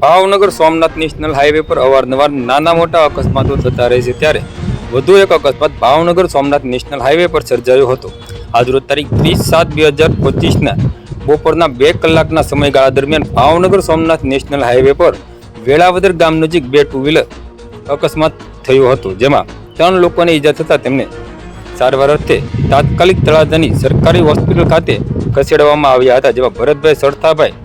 Bhavnagar Somnath national highway પર અવારનવાર નાના મોટા અકસ્માતો થતા રહે છે, ત્યારે વધુ એક અકસ્માત ભાવનગર સોમનાથ નેશનલ હાઈવે પર સર્જાયો હતો. આજરોજ તારીખ 30/7/2025ના બપોરના 2 કલાકના સમયગાળા દરમિયાન ભાવનગર સોમનાથ નેશનલ હાઈવે પર વેળાવદર ગામ નજીક 2 ટુ વ્હીલર અકસ્માત થયો હતો, જેમાં 3 લોકોને ઈજા થતા તેમને સારવાર અર્થે તાત્કાલિક તળાજાની સરકારી હોસ્પિટલ ખાતે ખસેડવામાં આવ્યા હતા, જેમાં ભરતભાઈ સળથાભાઈ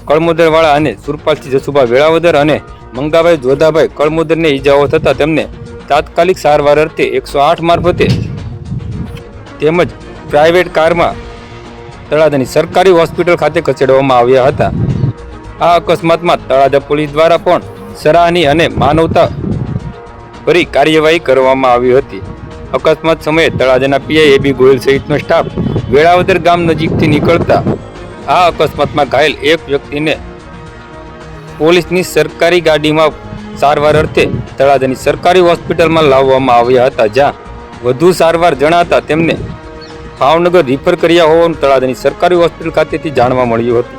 કળમોદરવાળા અને સુરપાલસિંહ જસુભા વેળાવદર અને મંગાભાઈ જોધાભાઈ કળમોદરને ઈજાઓ થતા તેમને તાત્કાલિક સારવાર અર્થે 108 મારફતે તેમજ પ્રાઇવેટ કારમાં તળાજાની સરકારી હોસ્પિટલ ખાતે ખસેડવામાં આવ્યા હતા. આ અકસ્માતમાં તળાજા પોલીસ દ્વારા પણ સરાહનીય અને માનવતા ભરી કાર્યવાહી કરવામાં આવી હતી. અકસ્માત સમયે તળાજાના પીઆઈ એબી ગોયલ સહિતનો સ્ટાફ વેળાવદર ગામ નજીકથી નીકળતા આ અકસ્માતમાં ઘાયલ એક વ્યક્તિને પોલીસની સરકારી ગાડીમાં સારવાર અર્થે તળાજાની સરકારી હોસ્પિટલમાં લાવવામાં આવ્યા હતા, જ્યાં વધુ સારવાર જણાતા તેમને ભાવનગર રિફર કર્યા હોવાનું તળાજાની સરકારી હોસ્પિટલ ખાતેથી જાણવા મળ્યું હતું.